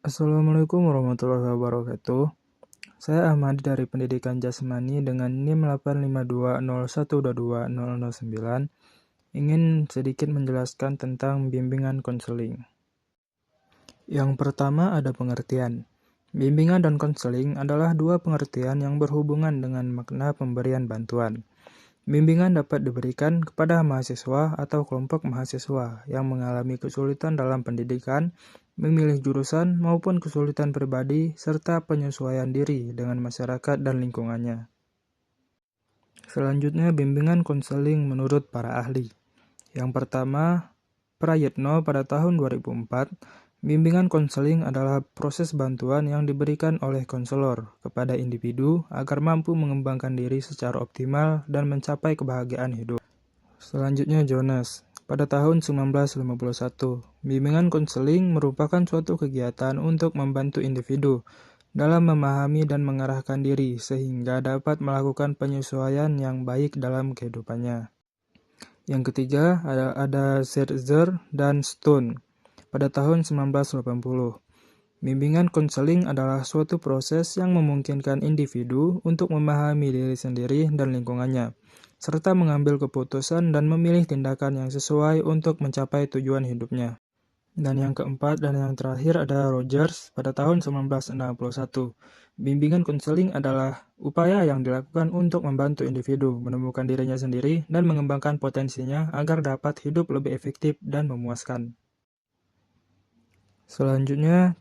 Assalamualaikum warahmatullahi wabarakatuh. Saya Ahmad dari Pendidikan Jasmani dengan NIM 85201220009 ingin sedikit menjelaskan tentang bimbingan konseling. Yang pertama ada pengertian. Bimbingan dan konseling adalah dua pengertian yang berhubungan dengan makna pemberian bantuan. Bimbingan dapat diberikan kepada mahasiswa atau kelompok mahasiswa yang mengalami kesulitan dalam pendidikan, memilih jurusan, maupun kesulitan pribadi, serta penyesuaian diri dengan masyarakat dan lingkungannya. Selanjutnya, bimbingan konseling menurut para ahli. Yang pertama, Prayitno pada tahun 2004, bimbingan konseling adalah proses bantuan yang diberikan oleh konselor kepada individu agar mampu mengembangkan diri secara optimal dan mencapai kebahagiaan hidup. Selanjutnya Jonas, pada tahun 1951, bimbingan konseling merupakan suatu kegiatan untuk membantu individu dalam memahami dan mengarahkan diri sehingga dapat melakukan penyesuaian yang baik dalam kehidupannya. Yang ketiga ada Scherzer dan Stone pada tahun 1980. Bimbingan konseling adalah suatu proses yang memungkinkan individu untuk memahami diri sendiri dan lingkungannya, serta mengambil keputusan dan memilih tindakan yang sesuai untuk mencapai tujuan hidupnya. Dan yang keempat dan yang terakhir ada Rogers pada tahun 1961. Bimbingan konseling adalah upaya yang dilakukan untuk membantu individu menemukan dirinya sendiri dan mengembangkan potensinya agar dapat hidup lebih efektif dan memuaskan. Selanjutnya,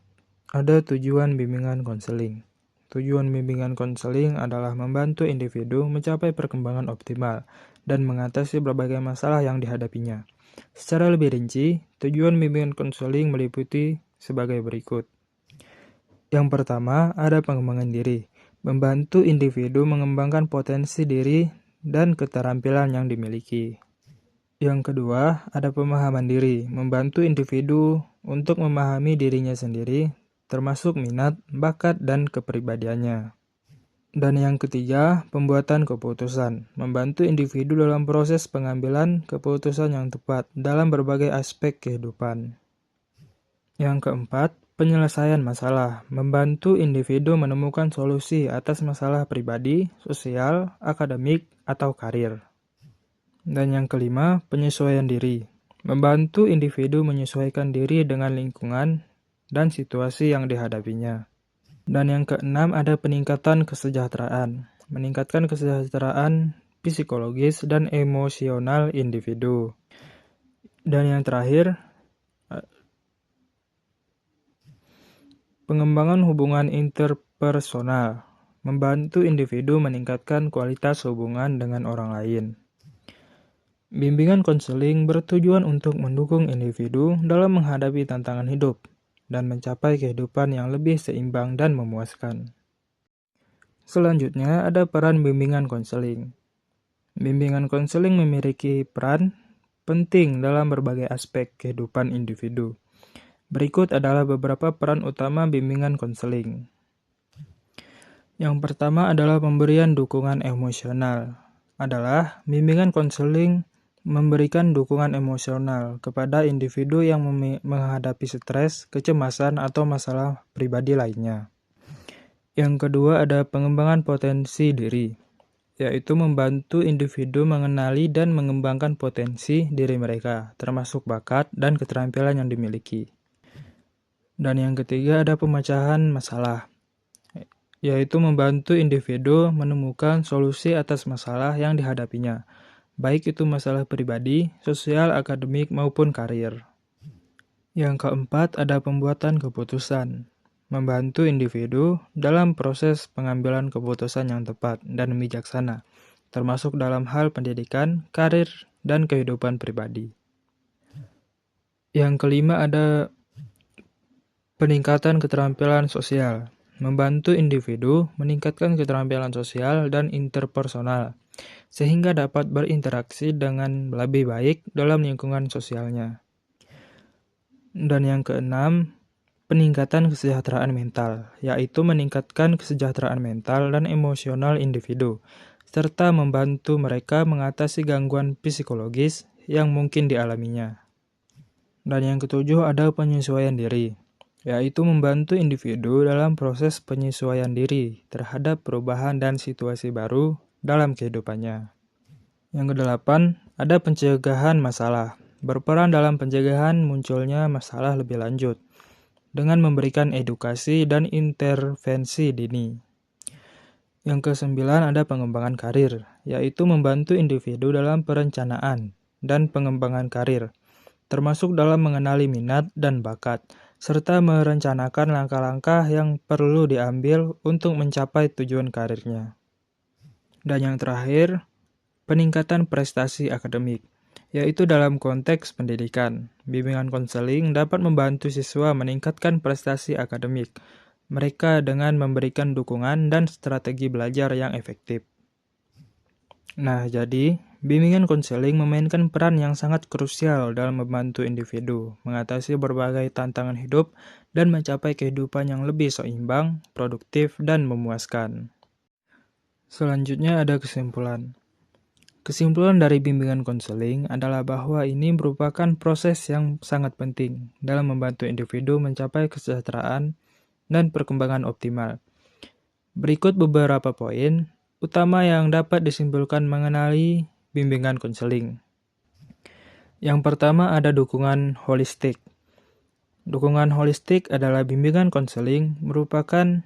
ada tujuan bimbingan konseling. Tujuan bimbingan konseling adalah membantu individu mencapai perkembangan optimal dan mengatasi berbagai masalah yang dihadapinya. Secara lebih rinci, tujuan bimbingan konseling meliputi sebagai berikut. Yang pertama, ada pengembangan diri. Membantu individu mengembangkan potensi diri dan keterampilan yang dimiliki. Yang kedua, ada pemahaman diri. Membantu individu untuk memahami dirinya sendiri, termasuk minat, bakat, dan kepribadiannya. Dan yang ketiga, pembuatan keputusan. Membantu individu dalam proses pengambilan keputusan yang tepat dalam berbagai aspek kehidupan. Yang keempat, penyelesaian masalah. Membantu individu menemukan solusi atas masalah pribadi, sosial, akademik, atau karir. Dan yang kelima, penyesuaian diri. Membantu individu menyesuaikan diri dengan lingkungan dan situasi yang dihadapinya. Dan yang keenam ada peningkatan kesejahteraan. Meningkatkan kesejahteraan psikologis dan emosional individu. Dan yang terakhir, pengembangan hubungan interpersonal. Membantu individu meningkatkan kualitas hubungan dengan orang lain. Bimbingan konseling bertujuan untuk mendukung individu dalam menghadapi tantangan hidup dan mencapai kehidupan yang lebih seimbang dan memuaskan. Selanjutnya ada peran bimbingan konseling. Bimbingan konseling memiliki peran penting dalam berbagai aspek kehidupan individu. Berikut adalah beberapa peran utama bimbingan konseling. Yang pertama adalah pemberian dukungan emosional. Bimbingan konseling memberikan dukungan emosional kepada individu yang menghadapi stres, kecemasan, atau masalah pribadi lainnya. Yang kedua ada pengembangan potensi diri, yaitu membantu individu mengenali dan mengembangkan potensi diri mereka, termasuk bakat dan keterampilan yang dimiliki. Dan yang ketiga ada pemecahan masalah, yaitu membantu individu menemukan solusi atas masalah yang dihadapinya, baik itu masalah pribadi, sosial, akademik, maupun karir. Yang keempat ada pembuatan keputusan. Membantu individu dalam proses pengambilan keputusan yang tepat dan bijaksana, termasuk dalam hal pendidikan, karir, dan kehidupan pribadi. Yang kelima ada peningkatan keterampilan sosial. Membantu individu meningkatkan keterampilan sosial dan interpersonal, sehingga dapat berinteraksi dengan lebih baik dalam lingkungan sosialnya. Dan yang keenam, peningkatan kesejahteraan mental, yaitu meningkatkan kesejahteraan mental dan emosional individu, serta membantu mereka mengatasi gangguan psikologis yang mungkin dialaminya. Dan yang ketujuh ada penyesuaian diri. yaitu membantu individu dalam proses penyesuaian diri terhadap perubahan dan situasi baru dalam kehidupannya. Yang kedelapan, ada pencegahan masalah. Berperan dalam pencegahan munculnya masalah lebih lanjut dengan memberikan edukasi dan intervensi dini. Yang kesembilan, ada pengembangan karir, yaitu membantu individu dalam perencanaan dan pengembangan karir, termasuk dalam mengenali minat dan bakat, serta merencanakan langkah-langkah yang perlu diambil untuk mencapai tujuan karirnya. Dan yang terakhir, peningkatan prestasi akademik, yaitu dalam konteks pendidikan. Bimbingan konseling dapat membantu siswa meningkatkan prestasi akademik mereka dengan memberikan dukungan dan strategi belajar yang efektif. Nah, jadi bimbingan konseling memainkan peran yang sangat krusial dalam membantu individu mengatasi berbagai tantangan hidup dan mencapai kehidupan yang lebih seimbang, produktif, dan memuaskan. Selanjutnya ada kesimpulan. Kesimpulan dari bimbingan konseling adalah bahwa ini merupakan proses yang sangat penting dalam membantu individu mencapai kesejahteraan dan perkembangan optimal. Berikut beberapa poin utama yang dapat disimpulkan mengenai bimbingan konseling. Yang pertama ada dukungan holistik. Dukungan holistik adalah bimbingan konseling merupakan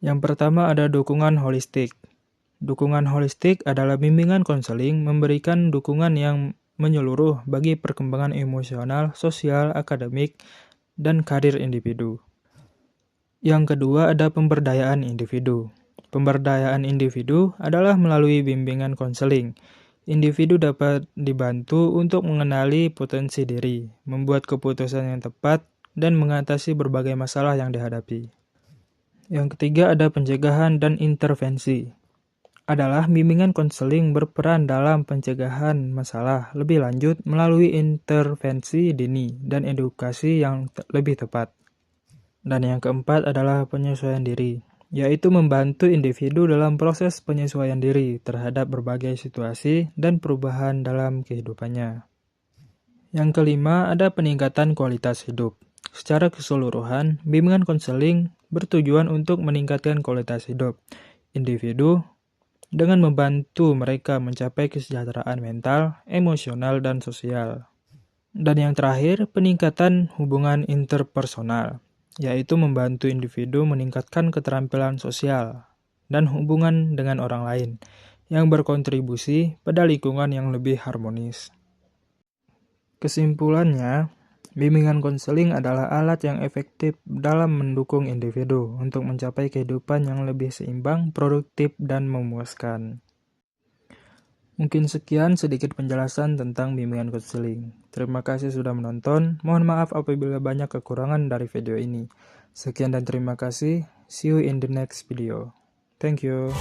yang pertama ada dukungan holistik. Dukungan holistik adalah bimbingan konseling memberikan dukungan yang menyeluruh bagi perkembangan emosional, sosial, akademik, dan karir individu. Yang kedua ada pemberdayaan individu. Pemberdayaan individu adalah melalui bimbingan konseling. Individu dapat dibantu untuk mengenali potensi diri, membuat keputusan yang tepat, dan mengatasi berbagai masalah yang dihadapi. Yang ketiga ada pencegahan dan intervensi. Adalah bimbingan konseling berperan dalam pencegahan masalah lebih lanjut melalui intervensi dini dan edukasi yang lebih tepat. Dan yang keempat adalah penyesuaian diri, yaitu membantu individu dalam proses penyesuaian diri terhadap berbagai situasi dan perubahan dalam kehidupannya. Yang kelima ada peningkatan kualitas hidup. Secara keseluruhan, bimbingan konseling bertujuan untuk meningkatkan kualitas hidup individu dengan membantu mereka mencapai kesejahteraan mental, emosional, dan sosial. Dan yang terakhir, peningkatan hubungan interpersonal, yaitu membantu individu meningkatkan keterampilan sosial dan hubungan dengan orang lain yang berkontribusi pada lingkungan yang lebih harmonis. Kesimpulannya, bimbingan konseling adalah alat yang efektif dalam mendukung individu untuk mencapai kehidupan yang lebih seimbang, produktif, dan memuaskan. Mungkin sekian sedikit penjelasan tentang bimbingan konseling. Terima kasih sudah menonton. Mohon maaf apabila banyak kekurangan dari video ini. Sekian dan terima kasih. See you in the next video. Thank you.